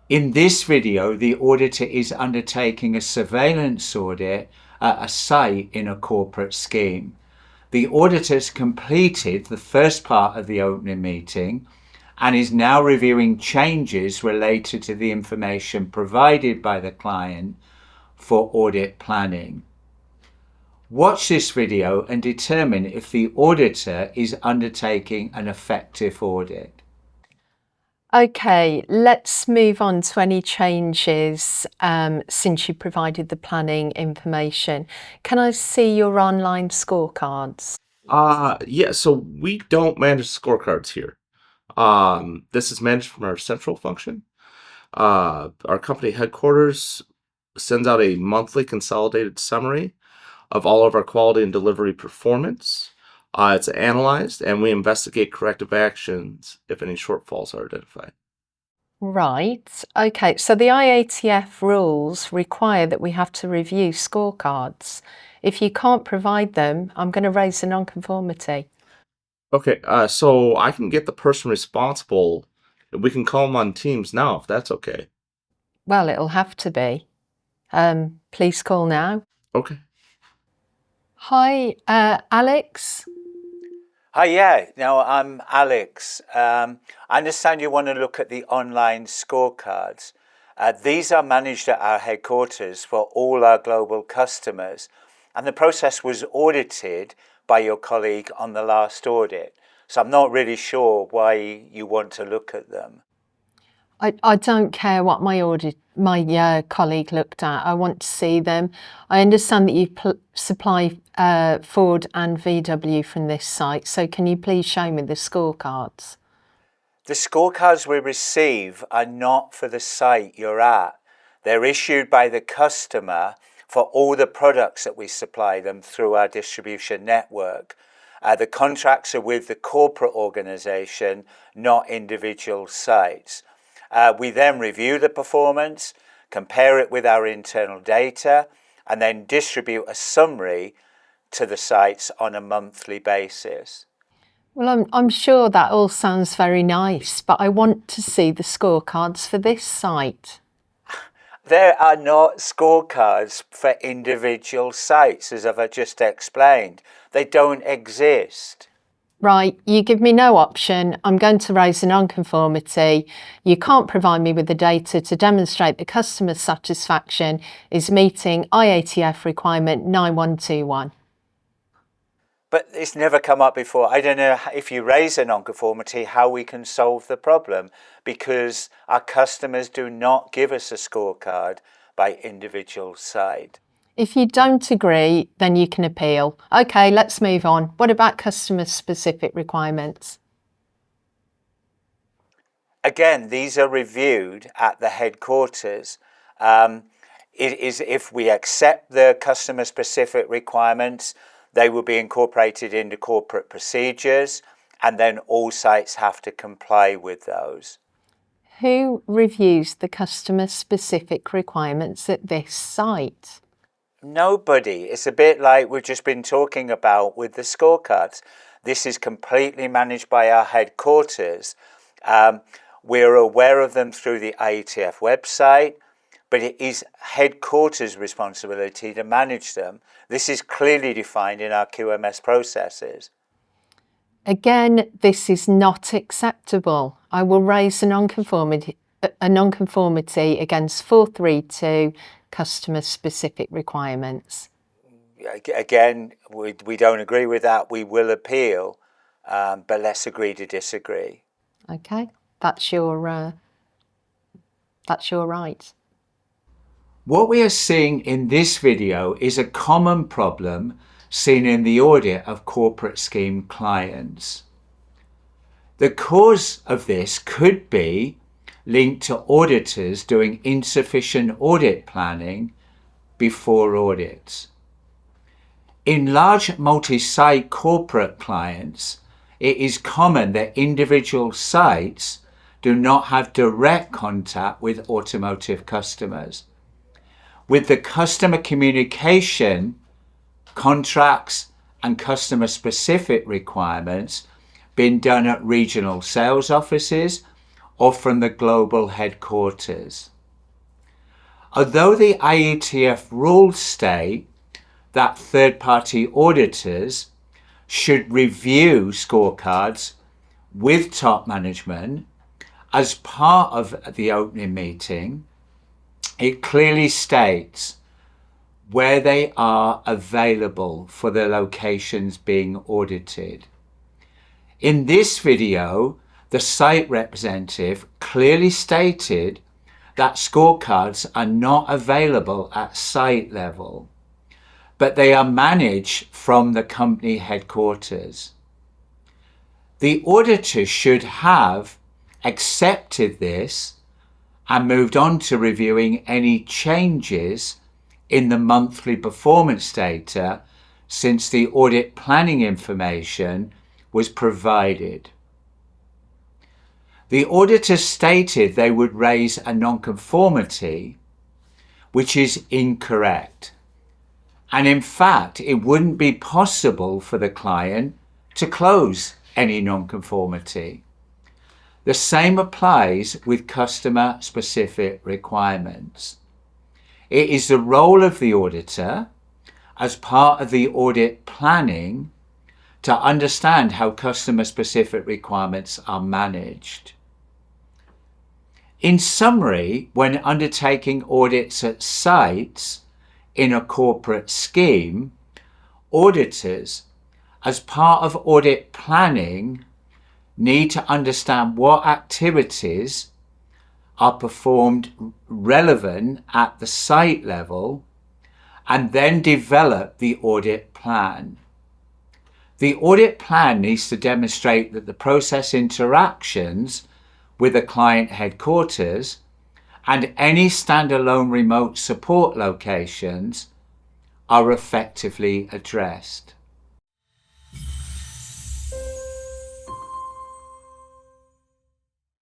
In this video, the auditor is undertaking a surveillance audit at a site in a corporate scheme. The auditor's completed the first part of the opening meeting and is now reviewing changes related to the information provided by the client for audit planning. Watch this video and determine if the auditor is undertaking an effective audit. Okay, let's move on to any changes since you provided the planning information. Can I see your online scorecards? Yeah, so we don't manage scorecards here. This is managed from our central function. Our company headquarters sends out a monthly consolidated summary of all of our quality and delivery performance. It's analyzed and we investigate corrective actions if any shortfalls are identified. Right, okay, so the IATF rules require that we have to review scorecards. If you can't provide them, I'm going to raise a non-conformity. Okay, so I can get the person responsible. We can call them on Teams now if that's okay. Well, it'll have to be. Please call now. Okay. Hi, Alex. Hi, yeah. Now, I'm Alex. I understand you want to look at the online scorecards. These are managed at our headquarters for all our global customers, and the process was audited by your colleague on the last audit. So I'm not really sure why you want to look at them. I don't care what my colleague looked at. I want to see them. I understand that you supply Ford and VW from this site, so can you please show me the scorecards? The scorecards we receive are not for the site you're at. They're issued by the customer for all the products that we supply them through our distribution network. The contracts are with the corporate organisation, not individual sites. We then review the performance, compare it with our internal data, and then distribute a summary to the sites on a monthly basis. Well, I'm sure that all sounds very nice, but I want to see the scorecards for this site. There are not scorecards for individual sites, as I've just explained. They don't exist. Right, you give me no option. I'm going to raise a non-conformity. You can't provide me with the data to demonstrate the customer satisfaction is meeting IATF requirement 9121. But it's never come up before. I don't know if you raise a non-conformity, how we can solve the problem, because our customers do not give us a scorecard by individual site. If you don't agree, then you can appeal. Okay, let's move on. What about customer-specific requirements? Again, these are reviewed at the headquarters. It is if we accept the customer-specific requirements, they will be incorporated into corporate procedures, and then all sites have to comply with those. Who reviews the customer-specific requirements at this site? Nobody. It's a bit like we've just been talking about with the scorecards. This is completely managed by our headquarters. We're aware of them through the IATF website, but it is headquarters' responsibility to manage them. This is clearly defined in our QMS processes. Again, this is not acceptable. I will raise a non-conformity against 432 customer-specific requirements. Again, we don't agree with that. We will appeal, but let's agree to disagree. Okay, that's your right. What we are seeing in this video is a common problem seen in the audit of corporate scheme clients. The cause of this could be linked to auditors doing insufficient audit planning before audits. In large multi-site corporate clients, it is common that individual sites do not have direct contact with automotive customers. With the customer communication, contracts and customer-specific requirements being done at regional sales offices or from the global headquarters. Although the IETF rules state that third-party auditors should review scorecards with top management as part of the opening meeting, it clearly states where they are available for the locations being audited. In this video, the site representative clearly stated that scorecards are not available at site level, but they are managed from the company headquarters. The auditor should have accepted this and moved on to reviewing any changes in the monthly performance data since the audit planning information was provided. The auditor stated they would raise a non-conformity, which is incorrect. And in fact, it wouldn't be possible for the client to close any non-conformity. The same applies with customer-specific requirements. It is the role of the auditor, as part of the audit planning, to understand how customer-specific requirements are managed. In summary, when undertaking audits at sites in a corporate scheme, auditors, as part of audit planning, need to understand what activities are performed relevant at the site level and then develop the audit plan. The audit plan needs to demonstrate that the process interactions with the client headquarters and any standalone remote support locations are effectively addressed.